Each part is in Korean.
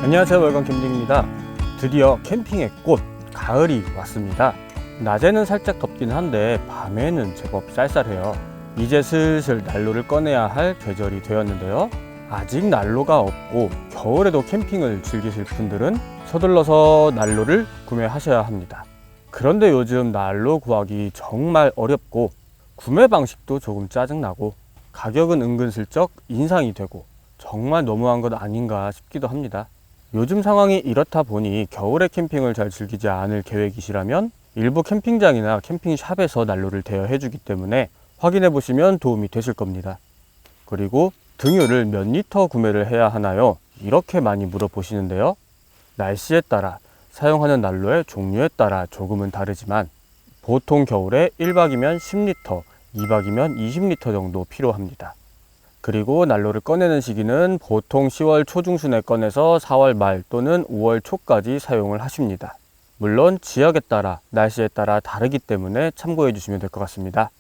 안녕하세요, 월간 캠핑입니다. 드디어 캠핑의 꽃 가을이 왔습니다. 낮에는 살짝 덥긴 한데 밤에는 제법 쌀쌀해요. 이제 슬슬 난로를 꺼내야 할 계절이 되었는데요. 아직 난로가 없고 겨울에도 캠핑을 즐기실 분들은 서둘러서 난로를 구매하셔야 합니다. 그런데 요즘 난로 구하기 정말 어렵고 구매 방식도 조금 짜증나고 가격은 은근슬쩍 인상이 되고 정말 너무한 것 아닌가 싶기도 합니다. 요즘 상황이 이렇다 보니 겨울에 캠핑을 잘 즐기지 않을 계획이시라면 일부 캠핑장이나 캠핑샵에서 난로를 대여해 주기 때문에 확인해 보시면 도움이 되실 겁니다. 그리고 등유를 몇 리터 구매를 해야 하나요? 이렇게 많이 물어보시는데요. 날씨에 따라 사용하는 난로의 종류에 따라 조금은 다르지만 보통 겨울에 1박이면 10리터, 2박이면 20리터 정도 필요합니다. 그리고 난로를 꺼내는 시기는 보통 10월 초중순에 꺼내서 4월 말 또는 5월 초까지 사용을 하십니다. 물론 지역에 따라 날씨에 따라 다르기 때문에 참고해 주시면 될 것 같습니다.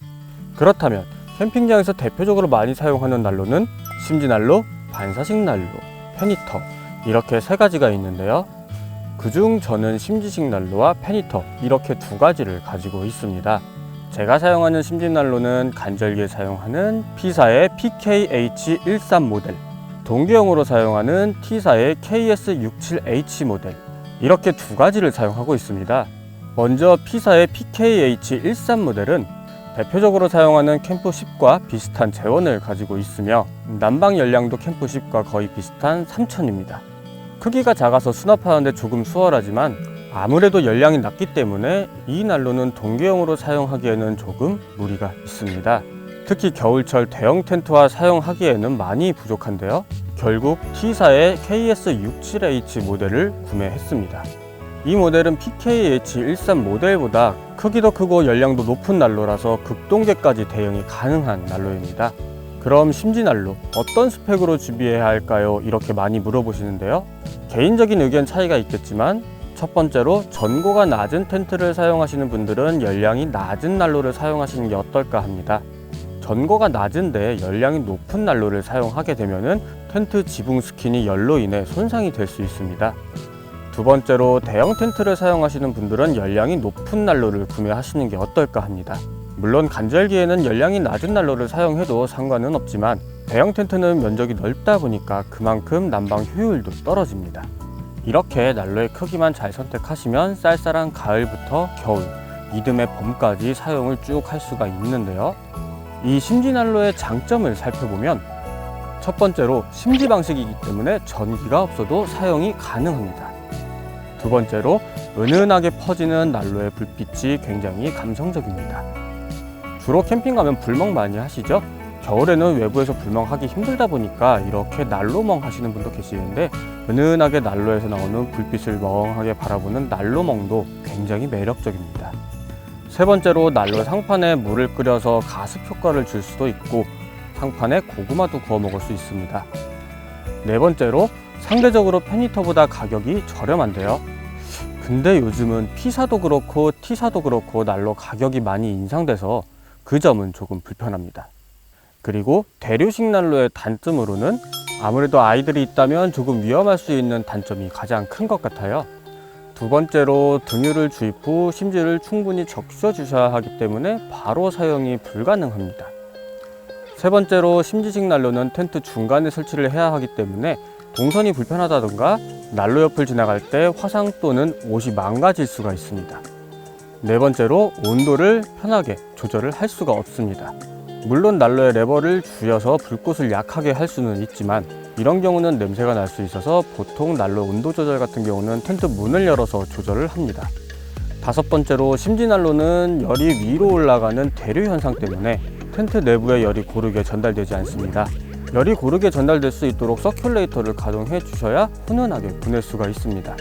그렇다면 캠핑장에서 대표적으로 많이 사용하는 난로는 심지난로, 반사식 난로, 페니터 이렇게 세 가지가 있는데요. 그중 저는 심지식 난로와 페니터 이렇게 두 가지를 가지고 있습니다. 제가 사용하는 심지난로는 간절기에 사용하는 P사의 PKH13 모델, 동기용으로 사용하는 T사의 KS67H 모델 이렇게 두 가지를 사용하고 있습니다. 먼저 P사의 PKH13 모델은 대표적으로 사용하는 캠프10과 비슷한 제원을 가지고 있으며 난방 연량도 캠프10과 거의 비슷한 3000입니다. 크기가 작아서 수납하는데 조금 수월하지만 아무래도 연량이 낮기 때문에 이 난로는 동기용으로 사용하기에는 조금 무리가 있습니다. 특히 겨울철 대형 텐트와 사용하기에는 많이 부족한데요. 결국 T사의 KS67H 모델을 구매했습니다. 이 모델은 PKH13 모델보다 크기도 크고 연량도 높은 난로라서 극동계까지 대응이 가능한 난로입니다. 그럼 심지난로 어떤 스펙으로 준비해야 할까요? 이렇게 많이 물어보시는데요. 개인적인 의견 차이가 있겠지만 첫 번째로 전고가 낮은 텐트를 사용하시는 분들은 연량이 낮은 난로를 사용하시는 게 어떨까 합니다. 전고가 낮은데 연량이 높은 난로를 사용하게 되면 텐트 지붕 스킨이 열로 인해 손상이 될 수 있습니다. 두 번째로 대형 텐트를 사용하시는 분들은 연량이 높은 난로를 구매하시는 게 어떨까 합니다. 물론 간절기에는 연량이 낮은 난로를 사용해도 상관은 없지만 대형 텐트는 면적이 넓다 보니까 그만큼 난방 효율도 떨어집니다. 이렇게 난로의 크기만 잘 선택하시면 쌀쌀한 가을부터 겨울, 이듬해 봄까지 사용을 쭉 할 수가 있는데요. 이 심지난로의 장점을 살펴보면 첫 번째로 심지 방식이기 때문에 전기가 없어도 사용이 가능합니다. 두 번째로 은은하게 퍼지는 난로의 불빛이 굉장히 감성적입니다. 주로 캠핑 가면 불멍 많이 하시죠? 겨울에는 외부에서 불멍하기 힘들다 보니까 이렇게 난로멍 하시는 분도 계시는데 은은하게 난로에서 나오는 불빛을 멍하게 바라보는 난로멍도 굉장히 매력적입니다. 세 번째로 난로 상판에 물을 끓여서 가습 효과를 줄 수도 있고 상판에 고구마도 구워 먹을 수 있습니다. 네 번째로 상대적으로 페니터보다 가격이 저렴한데요. 근데 요즘은 P사도 그렇고 T사도 그렇고 난로 가격이 많이 인상돼서 그 점은 조금 불편합니다. 그리고 대류식 난로의 단점으로는 아무래도 아이들이 있다면 조금 위험할 수 있는 단점이 가장 큰 것 같아요. 두 번째로 등유를 주입 후 심지를 충분히 적셔 주셔야 하기 때문에 바로 사용이 불가능합니다. 세 번째로 심지식 난로는 텐트 중간에 설치를 해야 하기 때문에 동선이 불편하다던가 난로 옆을 지나갈 때 화상 또는 옷이 망가질 수가 있습니다. 네 번째로 온도를 편하게 조절을 할 수가 없습니다. 물론 난로의 레버를 줄여서 불꽃을 약하게 할 수는 있지만 이런 경우는 냄새가 날 수 있어서 보통 난로 온도 조절 같은 경우는 텐트 문을 열어서 조절을 합니다. 다섯 번째로 심지난로는 열이 위로 올라가는 대류 현상 때문에 텐트 내부에 열이 고르게 전달되지 않습니다. 열이 고르게 전달될 수 있도록 서큘레이터를 가동해 주셔야 훈훈하게 보낼 수가 있습니다.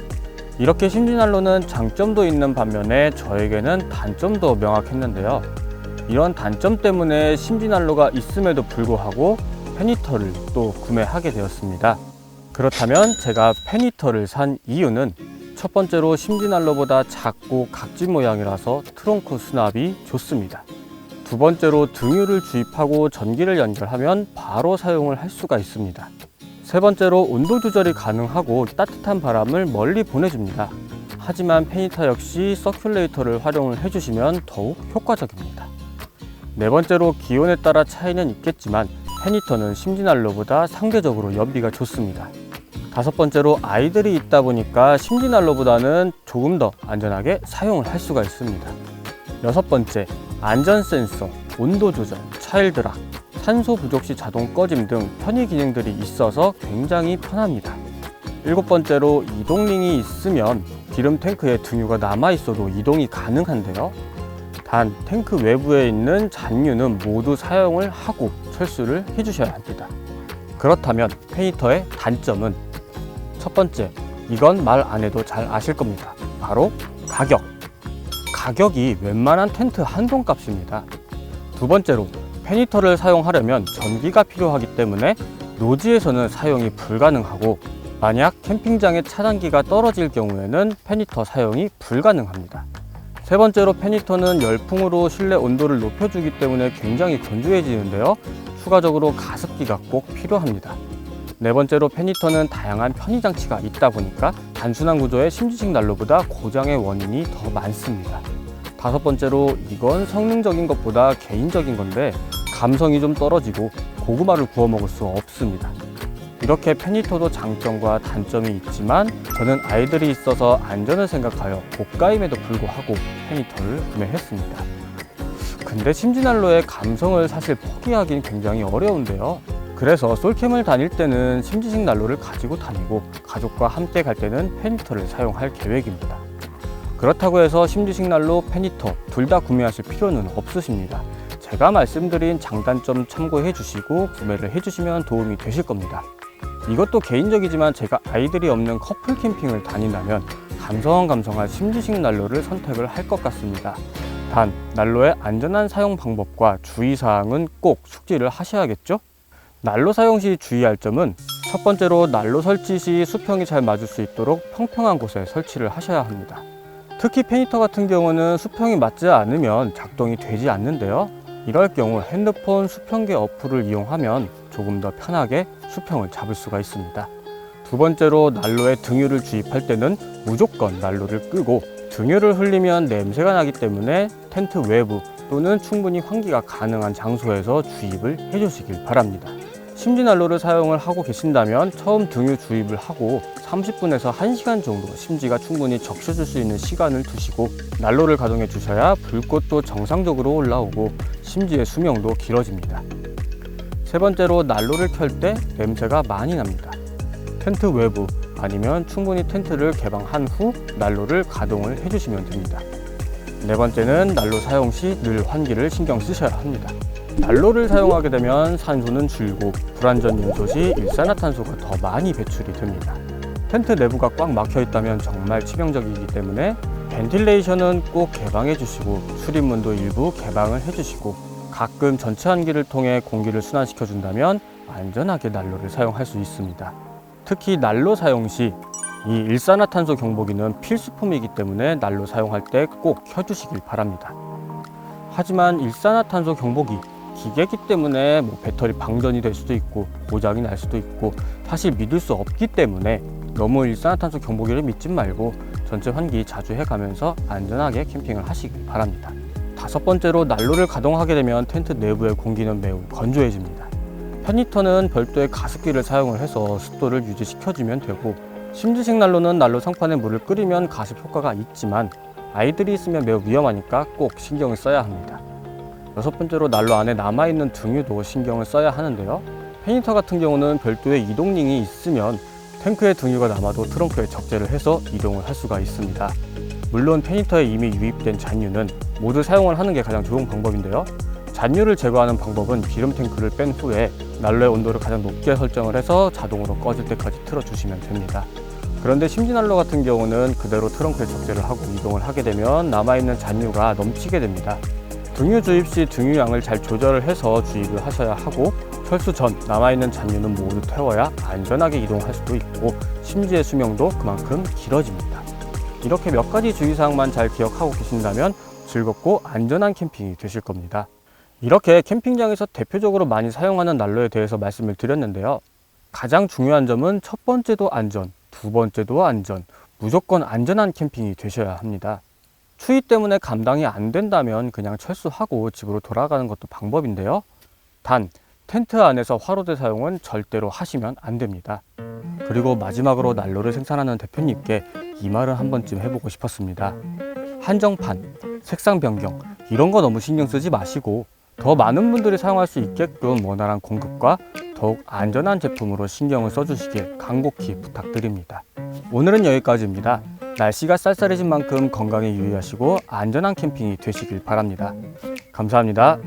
이렇게 심지난로는 장점도 있는 반면에 저에게는 단점도 명확했는데요. 이런 단점 때문에 심지난로가 있음에도 불구하고 페니터를 또 구매하게 되었습니다. 그렇다면 제가 페니터를 산 이유는 첫 번째로 심지난로보다 작고 각지 모양이라서 트렁크 수납이 좋습니다. 두 번째로 등유를 주입하고 전기를 연결하면 바로 사용을 할 수가 있습니다. 세 번째로 온도 조절이 가능하고 따뜻한 바람을 멀리 보내줍니다. 하지만 페니터 역시 서큘레이터를 활용을 해주시면 더욱 효과적입니다. 네 번째로 기온에 따라 차이는 있겠지만 페니터는 심지난로보다 상대적으로 연비가 좋습니다. 다섯 번째로 아이들이 있다 보니까 심지난로보다는 조금 더 안전하게 사용을 할 수가 있습니다. 여섯 번째, 안전 센서, 온도 조절, 차일드락, 산소 부족 시 자동 꺼짐 등 편의 기능들이 있어서 굉장히 편합니다. 일곱 번째로 이동링이 있으면 기름 탱크에 등유가 남아 있어도 이동이 가능한데요. 단 탱크 외부에 있는 잔유는 모두 사용을 하고 철수를 해주셔야 합니다. 그렇다면 페니터의 단점은 첫 번째, 이건 말 안 해도 잘 아실 겁니다. 바로 가격. 가격이 웬만한 텐트 한동 값입니다. 두 번째로 페니터를 사용하려면 전기가 필요하기 때문에 노지에서는 사용이 불가능하고 만약 캠핑장의 차단기가 떨어질 경우에는 페니터 사용이 불가능합니다. 세 번째로 페니터는 열풍으로 실내 온도를 높여주기 때문에 굉장히 건조해지는데요. 추가적으로 가습기가 꼭 필요합니다. 네 번째로 페니터는 다양한 편의 장치가 있다 보니까 단순한 구조의 심지식 난로보다 고장의 원인이 더 많습니다. 다섯 번째로 이건 성능적인 것보다 개인적인 건데 감성이 좀 떨어지고 고구마를 구워 먹을 수 없습니다. 이렇게 페니터도 장점과 단점이 있지만 저는 아이들이 있어서 안전을 생각하여 고가임에도 불구하고 페니터를 구매했습니다. 근데 심지난로의 감성을 사실 포기하기는 굉장히 어려운데요. 그래서 솔캠을 다닐 때는 심지식 난로를 가지고 다니고 가족과 함께 갈 때는 페니터를 사용할 계획입니다. 그렇다고 해서 심지식 난로, 페니터 둘 다 구매하실 필요는 없으십니다. 제가 말씀드린 장단점 참고해 주시고 구매를 해주시면 도움이 되실 겁니다. 이것도 개인적이지만 제가 아이들이 없는 커플 캠핑을 다닌다면 감성감성한 심지식 난로를 선택을 할 것 같습니다. 단, 난로의 안전한 사용 방법과 주의사항은 꼭 숙지를 하셔야겠죠? 난로 사용 시 주의할 점은 첫 번째로 난로 설치 시 수평이 잘 맞을 수 있도록 평평한 곳에 설치를 하셔야 합니다. 특히 페니터 같은 경우는 수평이 맞지 않으면 작동이 되지 않는데요. 이럴 경우 핸드폰 수평계 어플을 이용하면 조금 더 편하게 수평을 잡을 수가 있습니다. 두 번째로 난로에 등유를 주입할 때는 무조건 난로를 끄고 등유를 흘리면 냄새가 나기 때문에 텐트 외부 또는 충분히 환기가 가능한 장소에서 주입을 해주시길 바랍니다. 심지난로를 사용을 하고 계신다면 처음 등유 주입을 하고 30분에서 1시간 정도 심지가 충분히 적셔줄 수 있는 시간을 두시고 난로를 가동해 주셔야 불꽃도 정상적으로 올라오고 심지의 수명도 길어집니다. 세 번째로 난로를 켤 때 냄새가 많이 납니다. 텐트 외부 아니면 충분히 텐트를 개방한 후 난로를 가동을 해주시면 됩니다. 네 번째는 난로 사용 시 늘 환기를 신경 쓰셔야 합니다. 난로를 사용하게 되면 산소는 줄고 불완전 연소 시 일산화탄소가 더 많이 배출이 됩니다. 텐트 내부가 꽉 막혀 있다면 정말 치명적이기 때문에 벤틸레이션은 꼭 개방해 주시고 출입문도 일부 개방을 해 주시고 가끔 전체 환기를 통해 공기를 순환시켜 준다면 안전하게 난로를 사용할 수 있습니다. 특히 난로 사용 시 이 일산화탄소 경보기는 필수품이기 때문에 난로 사용할 때 꼭 켜주시길 바랍니다. 하지만 일산화탄소 경보기 기계이기 때문에 배터리 방전이 될 수도 있고 고장이 날 수도 있고 사실 믿을 수 없기 때문에 너무 일산화탄소 경보기를 믿지 말고 전체 환기 자주 해가면서 안전하게 캠핑을 하시길 바랍니다. 다섯 번째로 난로를 가동하게 되면 텐트 내부의 공기는 매우 건조해집니다. 페니터는 별도의 가습기를 사용을 해서 습도를 유지시켜주면 되고 심지식 난로는 난로 상판에 물을 끓이면 가습 효과가 있지만 아이들이 있으면 매우 위험하니까 꼭 신경을 써야 합니다. 여섯 번째로 난로 안에 남아있는 등유도 신경을 써야 하는데요. 페니터 같은 경우는 별도의 이동링이 있으면 탱크에 등유가 남아도 트렁크에 적재를 해서 이동을 할 수가 있습니다. 물론 페니터에 이미 유입된 잔유는 모두 사용을 하는 게 가장 좋은 방법인데요. 잔유를 제거하는 방법은 기름 탱크를 뺀 후에 난로의 온도를 가장 높게 설정을 해서 자동으로 꺼질 때까지 틀어주시면 됩니다. 그런데 심지난로 같은 경우는 그대로 트렁크에 적재를 하고 이동을 하게 되면 남아있는 잔유가 넘치게 됩니다. 등유 주입 시 등유량을 잘 조절을 해서 주입을 하셔야 하고 철수 전 남아있는 잔유는 모두 태워야 안전하게 이동할 수도 있고 심지의 수명도 그만큼 길어집니다. 이렇게 몇 가지 주의사항만 잘 기억하고 계신다면 즐겁고 안전한 캠핑이 되실 겁니다. 이렇게 캠핑장에서 대표적으로 많이 사용하는 난로에 대해서 말씀을 드렸는데요. 가장 중요한 점은 첫 번째도 안전, 두 번째도 안전, 무조건 안전한 캠핑이 되셔야 합니다. 추위 때문에 감당이 안 된다면 그냥 철수하고 집으로 돌아가는 것도 방법인데요. 단, 텐트 안에서 화로대 사용은 절대로 하시면 안 됩니다. 그리고 마지막으로 난로를 생산하는 대표님께 이 말을 한 번쯤 해보고 싶었습니다. 한정판, 색상 변경 이런 거 너무 신경 쓰지 마시고 더 많은 분들이 사용할 수 있게끔 원활한 공급과 더욱 안전한 제품으로 신경을 써주시길 간곡히 부탁드립니다. 오늘은 여기까지입니다. 날씨가 쌀쌀해진 만큼 건강에 유의하시고 안전한 캠핑이 되시길 바랍니다. 감사합니다.